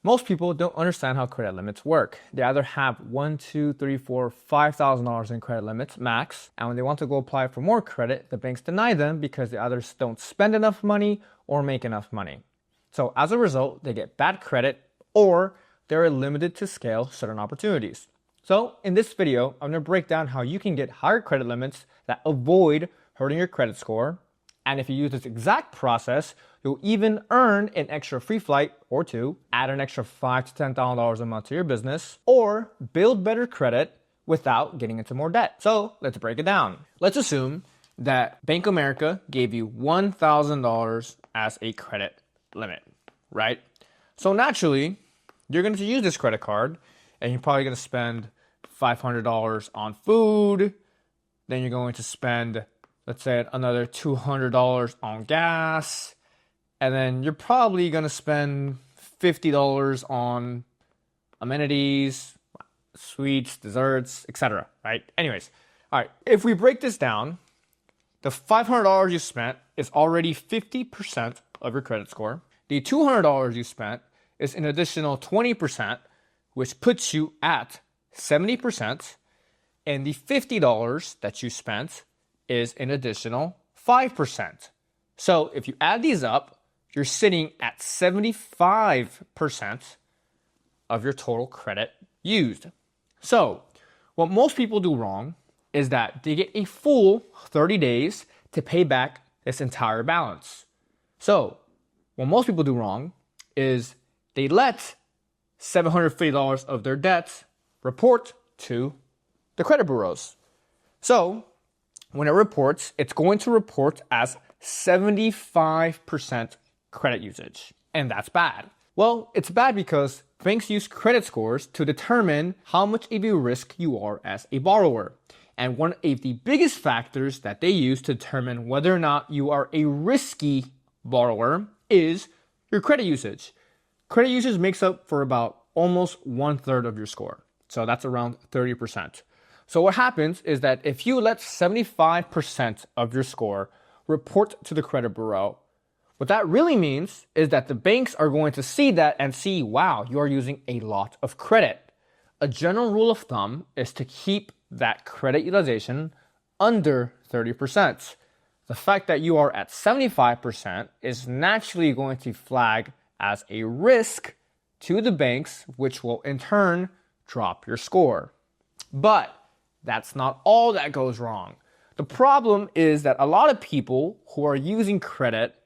Most people don't understand how credit limits work. They either have $1, $2, $3, $4, $5,000 in credit limits max, and when they want to go apply for more credit, the banks deny them because they either don't spend enough money or make enough money. So as a result, they get bad credit or they're limited to scale certain opportunities. So in this video, I'm going to break down how you can get higher credit limits that avoid hurting your credit score. And if you use this exact process, you'll even earn an extra free flight or two, add an extra $5,000 to $10,000 a month to your business, or build better credit without getting into more debt. So let's break it down. Let's assume that Bank of America gave you $1,000 as a credit limit, right? So naturally, you're going to use this credit card and you're probably going to spend $500 on food. Then you're going to spend, let's say, another $200 on gas. And then you're probably going to spend $50 on amenities, sweets, desserts, etc. Right? Anyways, all right, if we break this down, the $500 you spent is already 50% of your credit score. The $200 you spent is an additional 20%, which puts you at 70%. And the $50 that you spent is an additional 5%. So if you add these up, you're sitting at 75% of your total credit used. So what most people do wrong is that they get a full 30 days to pay back this entire balance. So what most people do wrong is they let $750 of their debt report to the credit bureaus. So when it reports, it's going to report as 75% credit usage. And that's bad. Well, it's bad because banks use credit scores to determine how much of a risk you are as a borrower. And one of the biggest factors that they use to determine whether or not you are a risky borrower is your credit usage. Credit usage makes up for about almost 1/3 of your score. So that's around 30%. So what happens is that if you let 75% of your score report to the credit bureau, what that really means is that the banks are going to see that and see, wow, you are using a lot of credit. A general rule of thumb is to keep that credit utilization under 30%. The fact that you are at 75% is naturally going to flag as a risk to the banks, which will in turn drop your score. But that's not all that goes wrong. The problem is that a lot of people who are using credit,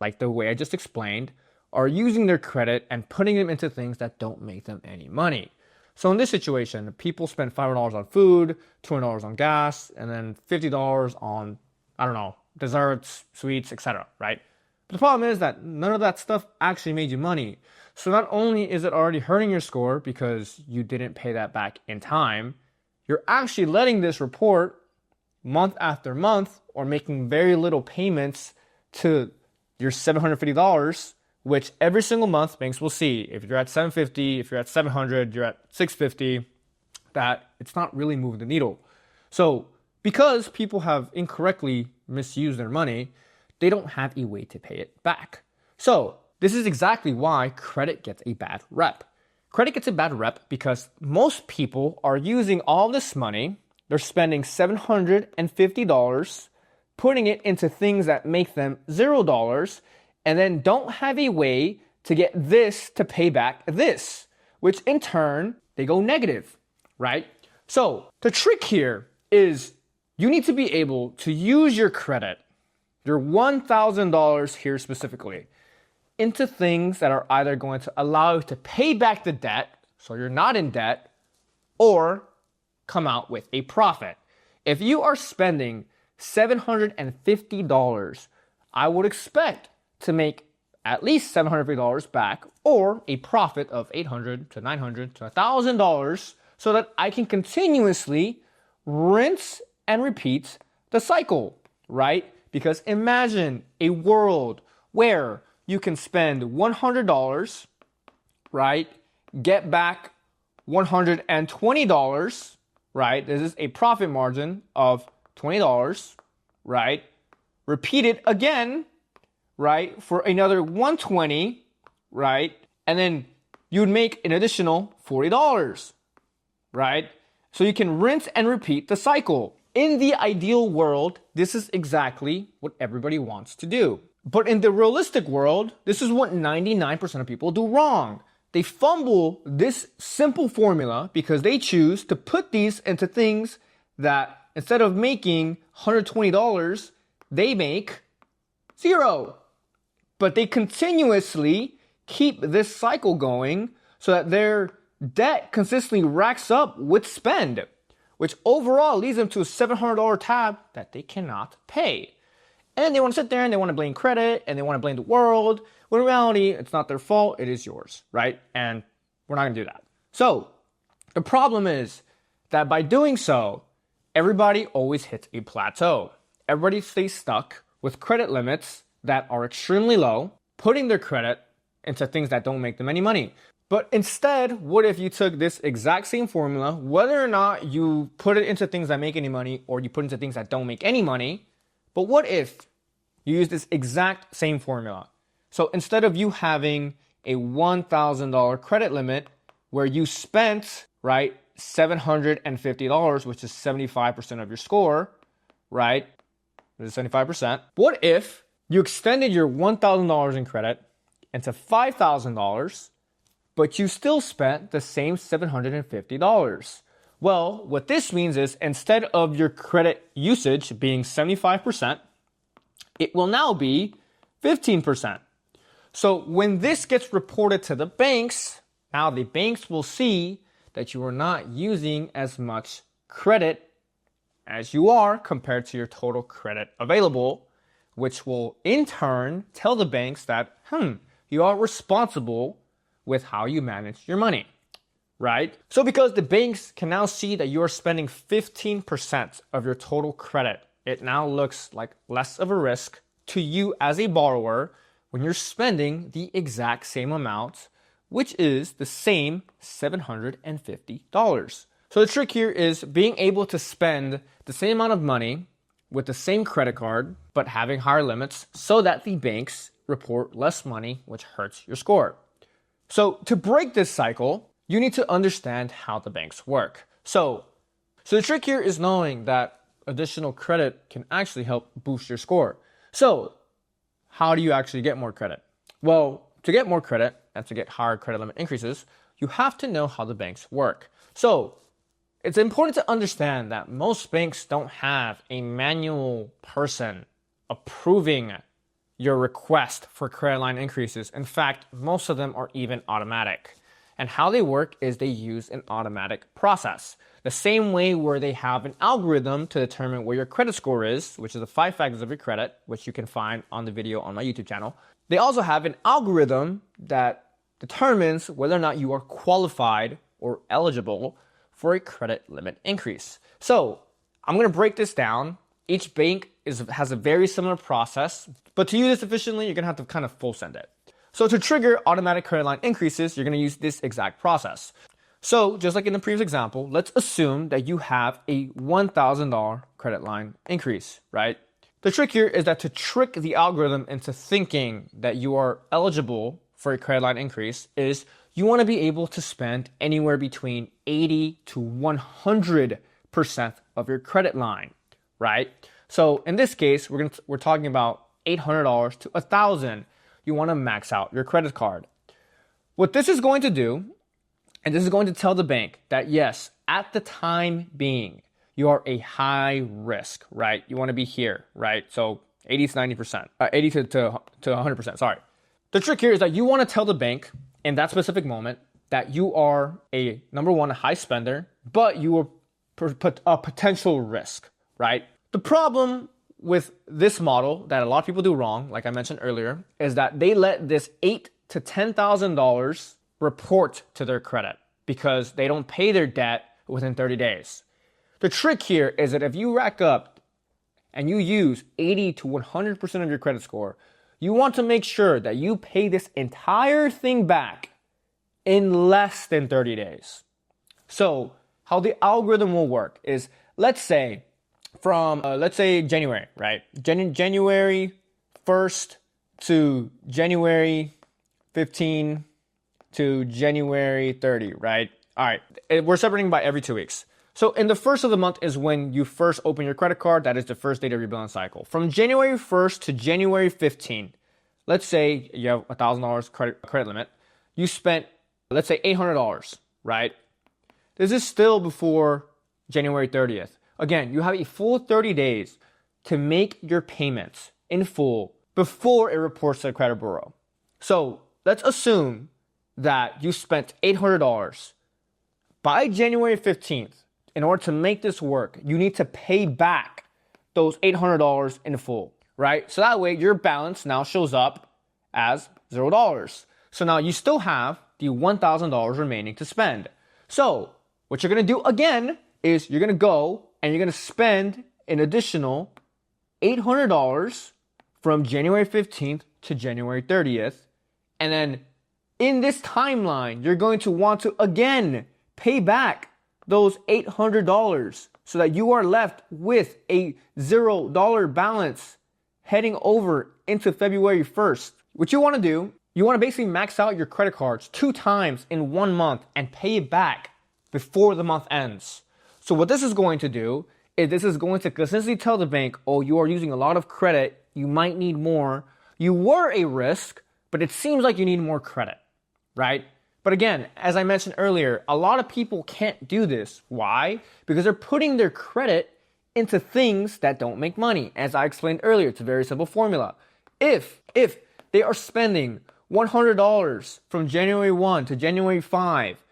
like the way I just explained, are using their credit and putting them into things that don't make them any money. So in this situation, people spend $500 on food, $200 on gas, and then $50 on, I don't know, desserts, sweets, etc., right? But the problem is that none of that stuff actually made you money. So not only is it already hurting your score because you didn't pay that back in time, you're actually letting this report month after month or making very little payments to your $750, which every single month banks will see. If you're at $750, if you're at $700, you're at $650, that it's not really moving the needle. So because people have incorrectly misused their money, they don't have a way to pay it back. So this is exactly why credit gets a bad rep. Credit gets a bad rep because most people are using all this money, they're spending $750, putting it into things that make them $0, and then don't have a way to get this to pay back this, which in turn, they go negative, right? So the trick here is you need to be able to use your credit, your $1,000 here specifically, into things that are either going to allow you to pay back the debt, so you're not in debt, or come out with a profit. If you are spending $750, I would expect to make at least $750 back or a profit of $800 to $900 to $1,000 so that I can continuously rinse and repeat the cycle, right? Because imagine a world where you can spend $100, right? Get back $120, right? This is a profit margin of $20, right? Repeat it again, right? For another $120, right? And then you would make an additional $40, right? So you can rinse and repeat the cycle. In the ideal world, this is exactly what everybody wants to do. But in the realistic world, this is what 99% of people do wrong. They fumble this simple formula because they choose to put these into things that instead of making $120, they make $0. But they continuously keep this cycle going so that their debt consistently racks up with spend, which overall leads them to a $700 tab that they cannot pay. And they want to sit there and they want to blame credit and they want to blame the world, when in reality, it's not their fault, it is yours, right? And we're not going to do that. So the problem is that by doing so, everybody always hits a plateau. Everybody stays stuck with credit limits that are extremely low, putting their credit into things that don't make them any money. But instead, what if you took this exact same formula, whether or not you put it into things that make any money or you put it into things that don't make any money, but what if you use this exact same formula? So instead of you having a $1,000 credit limit where you spent, right, $750, which is 75% of your score, right? This is 75%. What if you extended your $1,000 in credit into $5,000, but you still spent the same $750? Well, what this means is instead of your credit usage being 75%, it will now be 15%. So when this gets reported to the banks, now the banks will see that you are not using as much credit as you are compared to your total credit available, which will in turn tell the banks that, you are responsible with how you manage your money, right? So because the banks can now see that you're spending 15% of your total credit, it now looks like less of a risk to you as a borrower when you're spending the exact same amount, which is the same $750. So the trick here is being able to spend the same amount of money with the same credit card, but having higher limits so that the banks report less money, which hurts your score. So to break this cycle, you need to understand how the banks work. So the trick here is knowing that additional credit can actually help boost your score. So how do you actually get more credit? Well, to get more credit and to get higher credit limit increases, you have to know how the banks work. So it's important to understand that most banks don't have a manual person approving your request for credit line increases. In fact, most of them are even automatic. And how they work is they use an automatic process. The same way where they have an algorithm to determine where your credit score is, which is the 5 factors of your credit, which you can find on the video on my YouTube channel. They also have an algorithm that determines whether or not you are qualified or eligible for a credit limit increase. So I'm going to break this down. Each bank has a very similar process, but to use this efficiently, you're going to have to kind of full send it. So to trigger automatic credit line increases, you're going to use this exact process. So just like in the previous example, let's assume that you have a $1,000 credit line increase, right? The trick here is that to trick the algorithm into thinking that you are eligible for a credit line increase is you want to be able to spend anywhere between 80 to 100% of your credit line, right? So in this case, we're talking about $800 to $1,000. You want to max out your credit card. What this is going to do, and this is going to tell the bank that yes, at the time being, you are a high risk, right? You want to be here, right? So 80 to 90%, 80 to 100%, sorry. The trick here is that you want to tell the bank in that specific moment that you are a, number one, a high spender, but you are a potential risk, right? The problem with this model that a lot of people do wrong, like I mentioned earlier, is that they let this $8,000 to $10,000 report to their credit because they don't pay their debt within 30 days. The trick here is that if you rack up and you use 80 to 100% of your credit score, you want to make sure that you pay this entire thing back in less than 30 days. So how the algorithm will work is, let's say from, January, right? January 1st to January 15, to January 30, right? All right, we're separating by every 2 weeks. So in the first of the month is when you first open your credit card. That is the first date of your billing cycle. From January 1st to January 15th, let's say you have $1,000 credit limit. You spent, let's say, $800, right? This is still before January 30th. Again, you have a full 30 days to make your payments in full before it reports to the credit bureau. So let's assume that you spent $800. By January 15th, in order to make this work, you need to pay back those $800 in full, right? So that way your balance now shows up as $0. So now you still have the $1,000 remaining to spend. So what you're going to do again is you're going to go and you're going to spend an additional $800 from January 15th to January 30th. And then in this timeline, you're going to want to again pay back those $800 so that you are left with a $0 balance heading over into February 1st. What you want to do, you want to basically max out your credit cards 2 times in 1 month and pay it back before the month ends. So what this is going to do is this is going to consistently tell the bank, oh, you are using a lot of credit, you might need more. You were a risk, but it seems like you need more credit, right? But again, as I mentioned earlier, a lot of people can't do this. Why? Because they're putting their credit into things that don't make money. As I explained earlier, it's a very simple formula. If they are spending $100 from January 1 to January 5,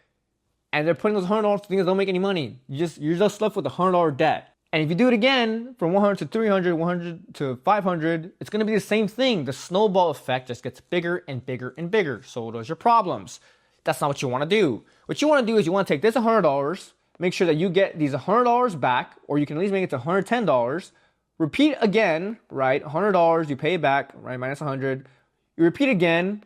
and they're putting those $100 to things that don't make any money, you're just left with a $100 debt. And if you do it again from 100 to 300, 100 to 500, it's going to be the same thing. The snowball effect just gets bigger and bigger and bigger. So those are your problems. That's not what you want to do. What you want to do is you want to take this $100, make sure that you get these $100 back, or you can at least make it to $110. Repeat again, right? $100, you pay it back, right? Minus 100. You repeat again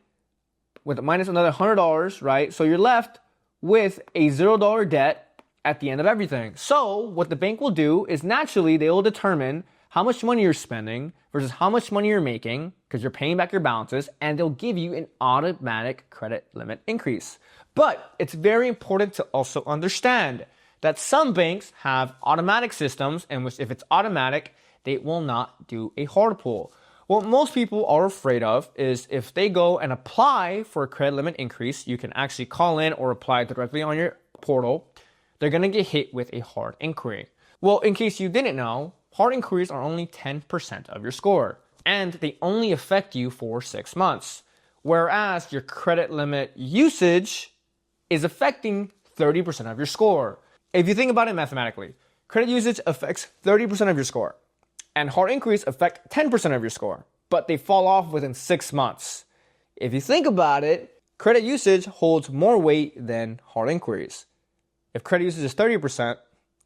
with minus another $100, right? So you're left with a $0 debt at the end of everything. So what the bank will do is naturally they will determine how much money you're spending versus how much money you're making because you're paying back your balances, and they'll give you an automatic credit limit increase. But it's very important to also understand that some banks have automatic systems in which if it's automatic, they will not do a hard pull. What most people are afraid of is if they go and apply for a credit limit increase, you can actually call in or apply directly on your portal, they're going to get hit with a hard inquiry. Well, in case you didn't know, hard inquiries are only 10% of your score, and they only affect you for 6 months, whereas your credit limit usage is affecting 30% of your score. If you think about it mathematically, credit usage affects 30% of your score, and hard inquiries affect 10% of your score, but they fall off within 6 months. If you think about it, credit usage holds more weight than hard inquiries. If credit usage is 30%,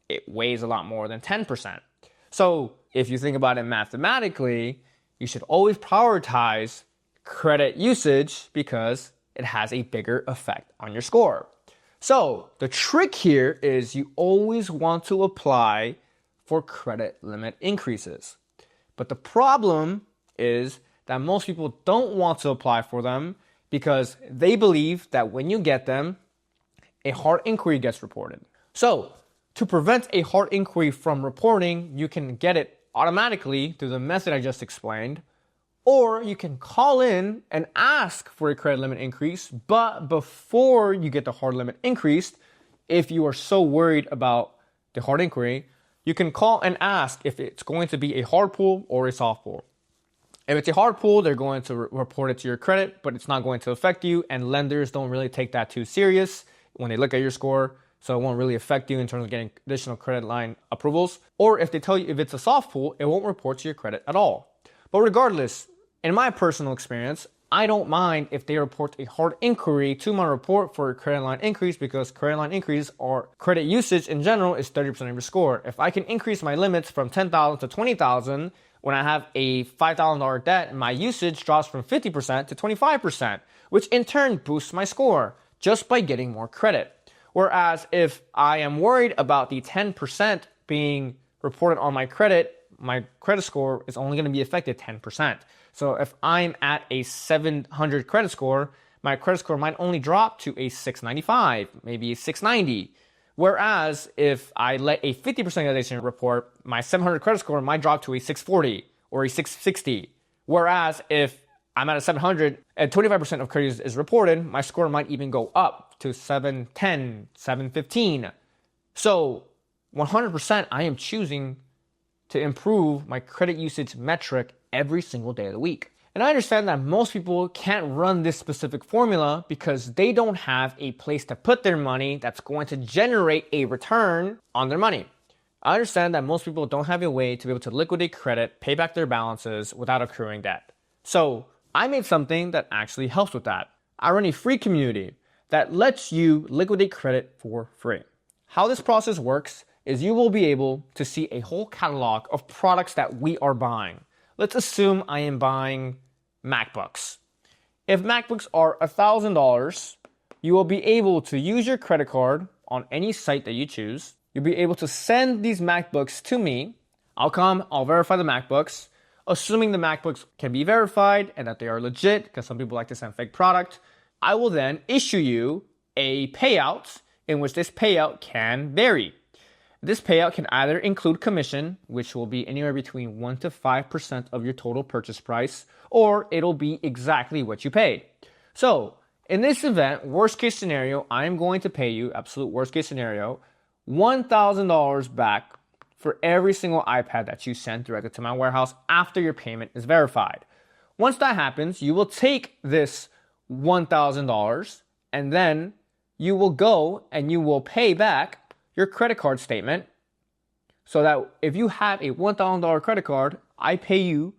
it weighs a lot more than 10%. So if you think about it mathematically, you should always prioritize credit usage because it has a bigger effect on your score. So the trick here is you always want to apply for credit limit increases. But the problem is that most people don't want to apply for them because they believe that when you get them, a hard inquiry gets reported. So to prevent a hard inquiry from reporting, you can get it automatically through the method I just explained, or you can call in and ask for a credit limit increase, but before you get the hard limit increased, if you are so worried about the hard inquiry, you can call and ask if it's going to be a hard pull or a soft pull. If it's a hard pull, they're going to report it to your credit, but it's not going to affect you, and lenders don't really take that too serious when they look at your score, so it won't really affect you in terms of getting additional credit line approvals. Or if they tell you if it's a soft pull, it won't report to your credit at all. But regardless, in my personal experience, I don't mind if they report a hard inquiry to my report for a credit line increase because credit line increase or credit usage in general is 30% of your score. If I can increase my limits from $10,000 to $20,000 when I have a $5,000 debt, my usage drops from 50% to 25%, which in turn boosts my score just by getting more credit. Whereas if I am worried about the 10% being reported on my credit score is only going to be affected 10%. So if I'm at a 700 credit score, my credit score might only drop to a 695, maybe a 690. Whereas if I let a 50% utilization report, my 700 credit score might drop to a 640 or a 660. Whereas if I'm at a 700 and 25% of credit is reported, my score might even go up to 710, 715. So 100% I am choosing to improve my credit usage metric every single day of the week. And I understand that most people can't run this specific formula because they don't have a place to put their money that's going to generate a return on their money. I understand that most people don't have a way to be able to liquidate credit, pay back their balances without accruing debt. So I made something that actually helps with that. I run a free community that lets you liquidate credit for free. How this process works is you will be able to see a whole catalog of products that we are buying. Let's assume I am buying MacBooks. If MacBooks are $1,000, you will be able to use your credit card on any site that you choose. You'll be able to send these MacBooks to me. I'll verify the MacBooks. Assuming the MacBooks can be verified and that they are legit, because some people like to send fake product, I will then issue you a payout in which this payout can vary. This payout can either include commission, which will be anywhere between 1 to 5% of your total purchase price, or it'll be exactly what you paid. So, in this event, worst case scenario, I'm going to pay you, absolute worst case scenario, $1,000 back for every single iPad that you send directly to my warehouse after your payment is verified. Once that happens, you will take this $1,000 and then you will go and you will pay back your credit card statement so that if you have a $1,000 credit card, I pay you,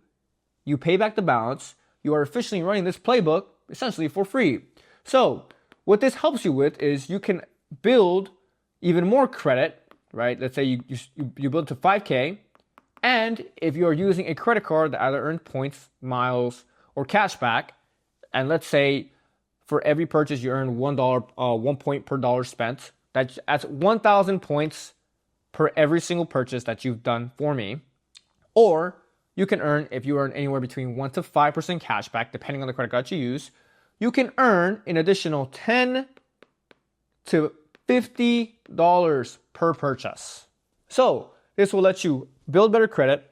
you pay back the balance, you are officially running this playbook essentially for free. So what this helps you with is you can build even more credit, right? Let's say you build to 5K, and if you're using a credit card that either earns points, miles, or cash back, and let's say for every purchase you earn $1, 1 point per dollar spent, that's 1,000 points per every single purchase that you've done for me. Or you can earn, if you earn anywhere between 1 to 5% cash back, depending on the credit card you use, you can earn an additional $10 to $50 per purchase. So this will let you build better credit,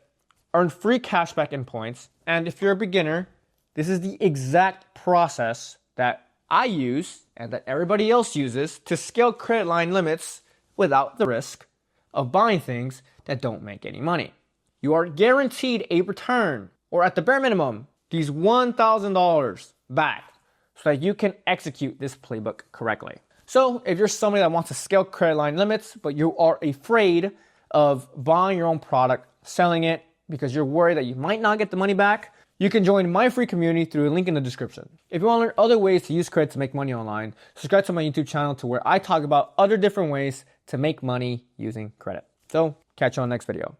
earn free cash back and points, and if you're a beginner, this is the exact process that I use and that everybody else uses to scale credit line limits without the risk of buying things that don't make any money. You are guaranteed a return, or at the bare minimum, these $1,000 back so that you can execute this playbook correctly. So if you're somebody that wants to scale credit line limits, but you are afraid of buying your own product, selling it because you're worried that you might not get the money back, you can join my free community through a link in the description. If you want to learn other ways to use credit to make money online, subscribe to my YouTube channel to where I talk about other different ways to make money using credit. So catch you on the next video.